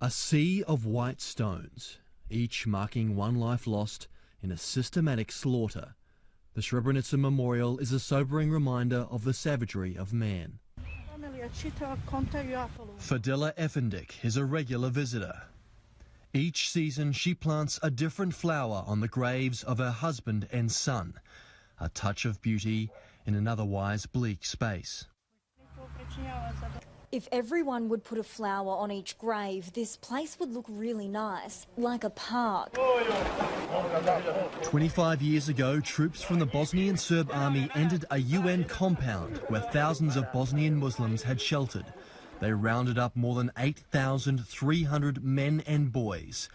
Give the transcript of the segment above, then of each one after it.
A sea of white stones, each marking one life lost in a systematic slaughter. The Srebrenica Memorial is a sobering reminder of the savagery of man. Fadila Efendik is a regular visitor. Each season she plants a different flower on the graves of her husband and son, a touch of beauty in an otherwise bleak space. If everyone would put a flower on each grave, this place would look really nice, like a park. 25 years ago, troops from the Bosnian Serb army entered a UN compound where thousands of Bosnian Muslims had sheltered. They rounded up more than 8,300 men and boys,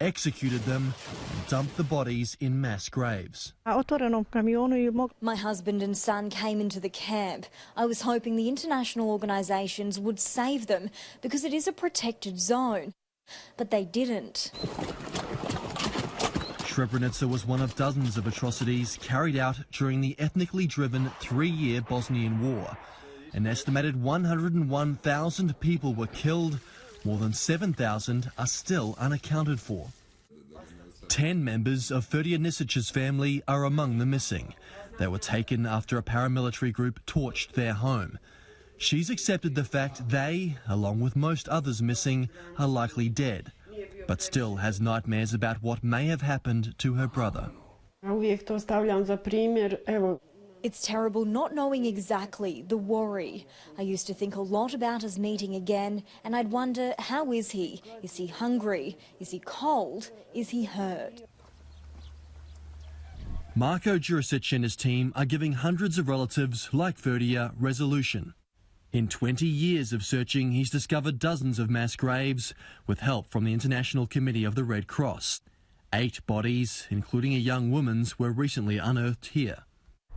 executed them and dumped the bodies in mass graves. My husband and son came into the camp. I was hoping the international organisations would save them because it is a protected zone, but they didn't. Srebrenica was one of dozens of atrocities carried out during the ethnically driven 3-year Bosnian War. An estimated 101,000 people were killed. More than 7,000 are still unaccounted for. 10 members of Ferdia Nisic's family are among the missing. They were taken after a paramilitary group torched their home. She's accepted the fact they, along with most others missing, are likely dead, but still has nightmares about what may have happened to her brother. It's terrible not knowing exactly, the worry. I used to think a lot about us meeting again, and I'd wonder, how is he? Is he hungry? Is he cold? Is he hurt? Marko Jurisic and his team are giving hundreds of relatives like Ferdia resolution. In 20 years of searching, he's discovered dozens of mass graves with help from the International Committee of the Red Cross. 8 bodies, including a young woman's, were recently unearthed here.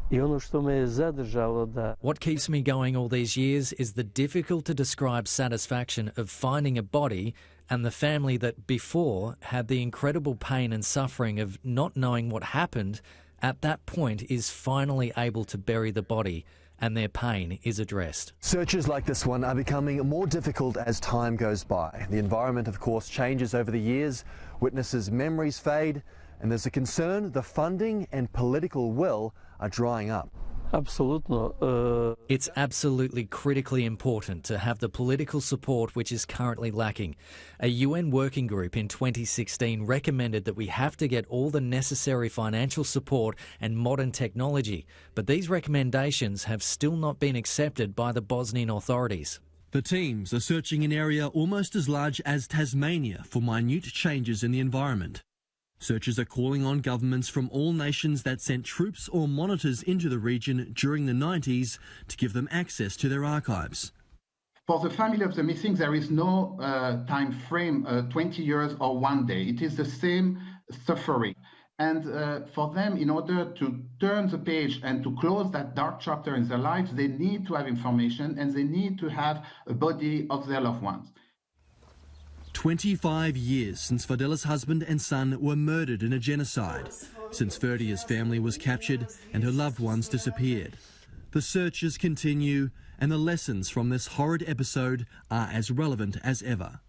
What keeps me going all these years is the difficult-to-describe satisfaction of finding a body and the family that before had the incredible pain and suffering of not knowing what happened at that point is finally able to bury the body and their pain is addressed. Searches like this one are becoming more difficult as time goes by. The environment, of course, changes over the years. Witnesses' memories fade, and there's a concern the funding and political will are drying up. It's absolutely critically important to have the political support which is currently lacking. A UN working group in 2016 recommended that we have to get all the necessary financial support and modern technology, but these recommendations have still not been accepted by the Bosnian authorities. The teams are searching an area almost as large as Tasmania for minute changes in the environment. Searchers are calling on governments from all nations that sent troops or monitors into the region during the 90s to give them access to their archives. For the family of the missing, there is no time frame, 20 years or 1 day. It is the same suffering. And for them, in order to turn the page and to close that dark chapter in their lives, they need to have information and they need to have a body of their loved ones. 25 years since Fadila's husband and son were murdered in a genocide, since Ferdia's family was captured and her loved ones disappeared. The searches continue, and the lessons from this horrid episode are as relevant as ever.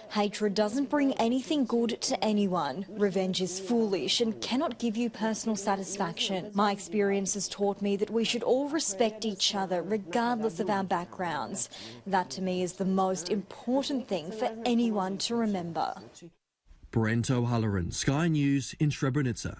Hatred doesn't bring anything good to anyone. Revenge is foolish and cannot give you personal satisfaction. My experience has taught me that we should all respect each other regardless of our backgrounds. That to me is the most important thing for anyone to remember. Brent O'Halloran, Sky News in Srebrenica.